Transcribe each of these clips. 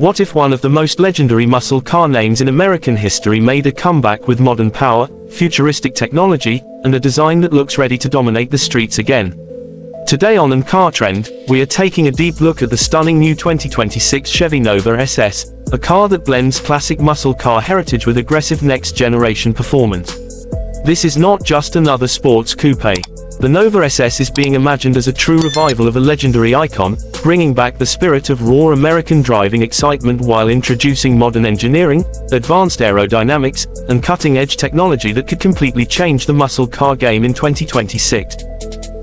What if one of the most legendary muscle car names in American history made a comeback with modern power, futuristic technology, and a design that looks ready to dominate the streets again? Today on Car Trend, we are taking a deep look at the stunning new 2026 Chevy Nova SS, a car that blends classic muscle car heritage with aggressive next-generation performance. This is not just another sports coupe. The Nova SS is being imagined as a true revival of a legendary icon, bringing back the spirit of raw American driving excitement while introducing modern engineering, advanced aerodynamics, and cutting-edge technology that could completely change the muscle car game in 2026.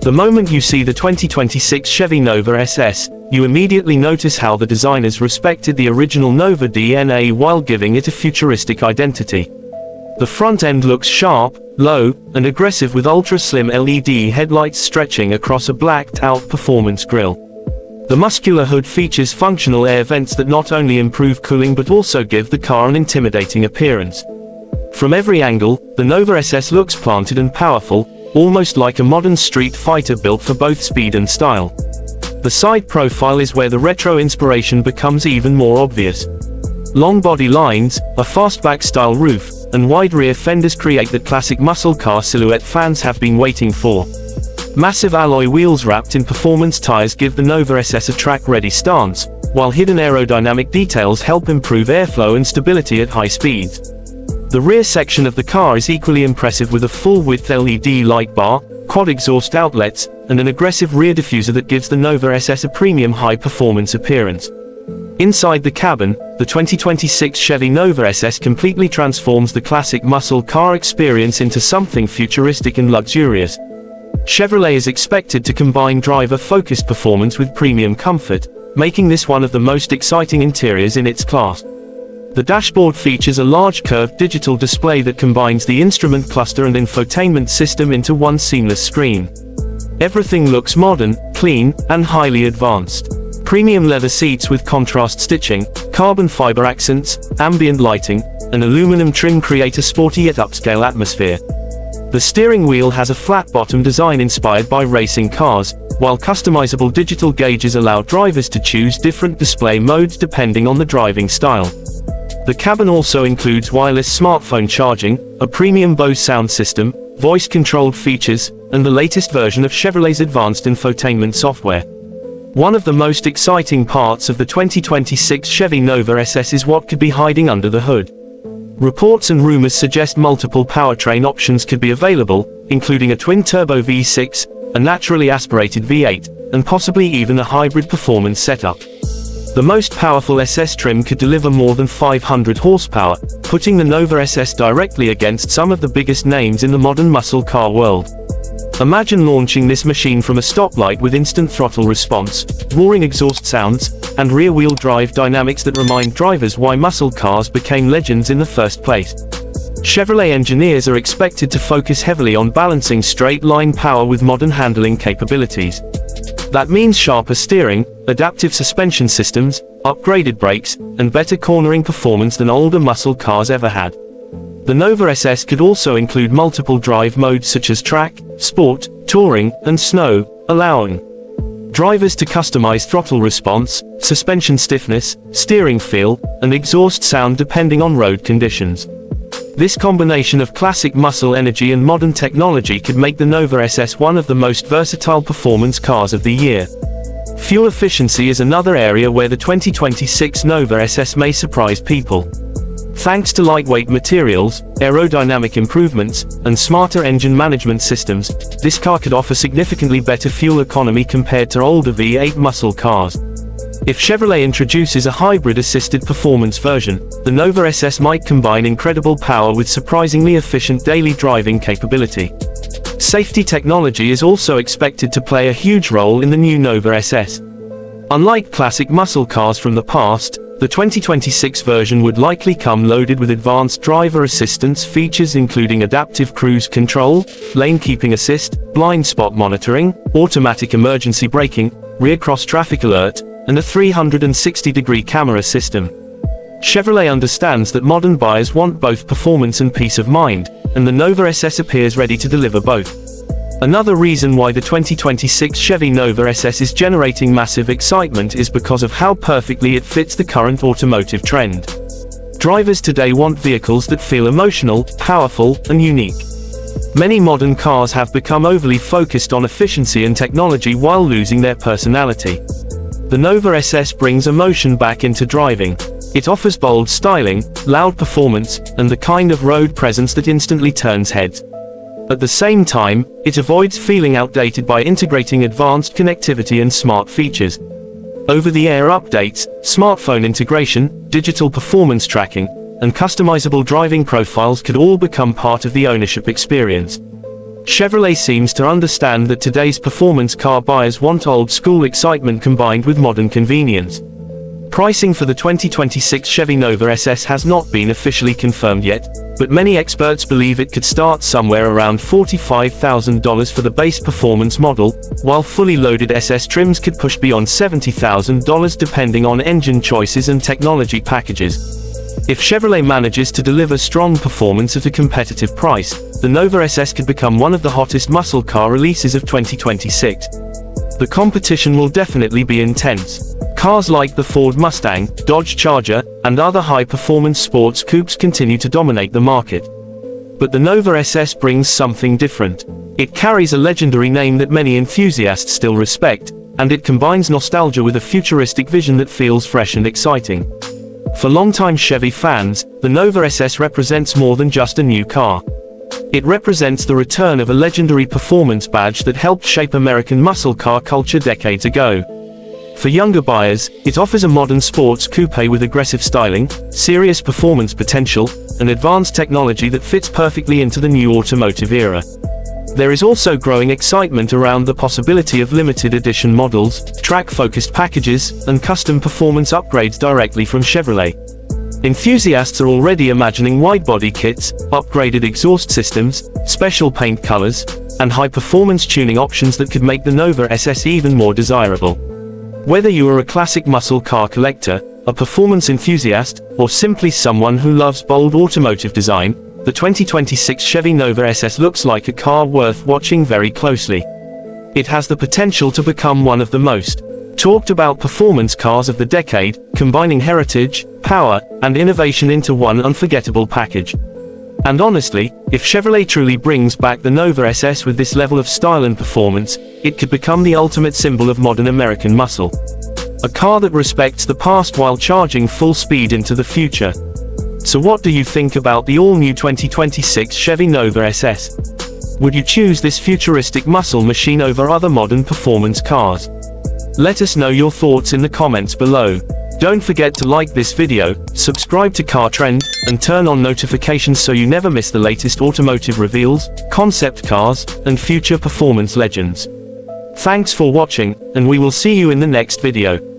The moment you see the 2026 Chevy Nova SS, you immediately notice how the designers respected the original Nova DNA while giving it a futuristic identity. The front end looks sharp, low, and aggressive with ultra-slim LED headlights stretching across a blacked-out performance grille. The muscular hood features functional air vents that not only improve cooling but also give the car an intimidating appearance. From every angle, the Nova SS looks planted and powerful, almost like a modern street fighter built for both speed and style. The side profile is where the retro inspiration becomes even more obvious. Long body lines, a fastback-style roof, and wide rear fenders create the classic muscle car silhouette fans have been waiting for. Massive alloy wheels wrapped in performance tires give the Nova SS a track-ready stance, while hidden aerodynamic details help improve airflow and stability at high speeds. The rear section of the car is equally impressive with a full-width LED light bar, quad exhaust outlets, and an aggressive rear diffuser that gives the Nova SS a premium high-performance appearance. Inside the cabin, the 2026 Chevy Nova SS completely transforms the classic muscle car experience into something futuristic and luxurious. Chevrolet is expected to combine driver-focused performance with premium comfort, making this one of the most exciting interiors in its class. The dashboard features a large curved digital display that combines the instrument cluster and infotainment system into one seamless screen. Everything looks modern, clean, and highly advanced. Premium leather seats with contrast stitching, carbon fiber accents, ambient lighting, and aluminum trim create a sporty yet upscale atmosphere. The steering wheel has a flat-bottom design inspired by racing cars, while customizable digital gauges allow drivers to choose different display modes depending on the driving style. The cabin also includes wireless smartphone charging, a premium Bose sound system, voice-controlled features, and the latest version of Chevrolet's advanced infotainment software. One of the most exciting parts of the 2026 Chevy Nova SS is what could be hiding under the hood. Reports and rumors suggest multiple powertrain options could be available, including a twin-turbo V6, a naturally aspirated V8, and possibly even a hybrid performance setup. The most powerful SS trim could deliver more than 500 horsepower, putting the Nova SS directly against some of the biggest names in the modern muscle car world. Imagine launching this machine from a stoplight with instant throttle response, roaring exhaust sounds, and rear-wheel drive dynamics that remind drivers why muscle cars became legends in the first place. Chevrolet engineers are expected to focus heavily on balancing straight-line power with modern handling capabilities. That means sharper steering, adaptive suspension systems, upgraded brakes, and better cornering performance than older muscle cars ever had. The Nova SS could also include multiple drive modes such as track, sport, touring, and snow, allowing drivers to customize throttle response, suspension stiffness, steering feel, and exhaust sound depending on road conditions. This combination of classic muscle energy and modern technology could make the Nova SS one of the most versatile performance cars of the year. Fuel efficiency is another area where the 2026 Nova SS may surprise people. Thanks to lightweight materials, aerodynamic improvements, and smarter engine management systems, this car could offer significantly better fuel economy compared to older V8 muscle cars. If Chevrolet introduces a hybrid-assisted performance version, the Nova SS might combine incredible power with surprisingly efficient daily driving capability. Safety technology is also expected to play a huge role in the new Nova SS. Unlike classic muscle cars from the past, the 2026 version would likely come loaded with advanced driver assistance features including adaptive cruise control, lane keeping assist, blind spot monitoring, automatic emergency braking, rear cross traffic alert, and a 360-degree camera system. Chevrolet understands that modern buyers want both performance and peace of mind, and the Nova SS appears ready to deliver both. Another reason why the 2026 Chevy Nova SS is generating massive excitement is because of how perfectly it fits the current automotive trend. Drivers today want vehicles that feel emotional, powerful, and unique. Many modern cars have become overly focused on efficiency and technology while losing their personality. The Nova SS brings emotion back into driving. It offers bold styling, loud performance, and the kind of road presence that instantly turns heads. At the same time, it avoids feeling outdated by integrating advanced connectivity and smart features. Over-the-air updates, smartphone integration, digital performance tracking, and customizable driving profiles could all become part of the ownership experience. Chevrolet seems to understand that today's performance car buyers want old-school excitement combined with modern convenience. Pricing for the 2026 Chevy Nova SS has not been officially confirmed yet, but many experts believe it could start somewhere around $45,000 for the base performance model, while fully loaded SS trims could push beyond $70,000 depending on engine choices and technology packages. If Chevrolet manages to deliver strong performance at a competitive price, the Nova SS could become one of the hottest muscle car releases of 2026. The competition will definitely be intense. Cars like the Ford Mustang, Dodge Charger, and other high-performance sports coupes continue to dominate the market. But the Nova SS brings something different. It carries a legendary name that many enthusiasts still respect, and it combines nostalgia with a futuristic vision that feels fresh and exciting. For longtime Chevy fans, the Nova SS represents more than just a new car. It represents the return of a legendary performance badge that helped shape American muscle car culture decades ago. For younger buyers, it offers a modern sports coupe with aggressive styling, serious performance potential, and advanced technology that fits perfectly into the new automotive era. There is also growing excitement around the possibility of limited edition models, track-focused packages, and custom performance upgrades directly from Chevrolet. Enthusiasts are already imagining wide-body kits, upgraded exhaust systems, special paint colors, and high-performance tuning options that could make the Nova SS even more desirable. Whether you are a classic muscle car collector, a performance enthusiast, or simply someone who loves bold automotive design, the 2026 Chevy Nova SS looks like a car worth watching very closely. It has the potential to become one of the most talked about performance cars of the decade, combining heritage, power, and innovation into one unforgettable package. And honestly, if Chevrolet truly brings back the Nova SS with this level of style and performance, it could become the ultimate symbol of modern American muscle. A car that respects the past while charging full speed into the future. So what do you think about the all-new 2026 Chevy Nova SS? Would you choose this futuristic muscle machine over other modern performance cars? Let us know your thoughts in the comments below. Don't forget to like this video, subscribe to Car Trend, and turn on notifications so you never miss the latest automotive reveals, concept cars, and future performance legends. Thanks for watching, and we will see you in the next video.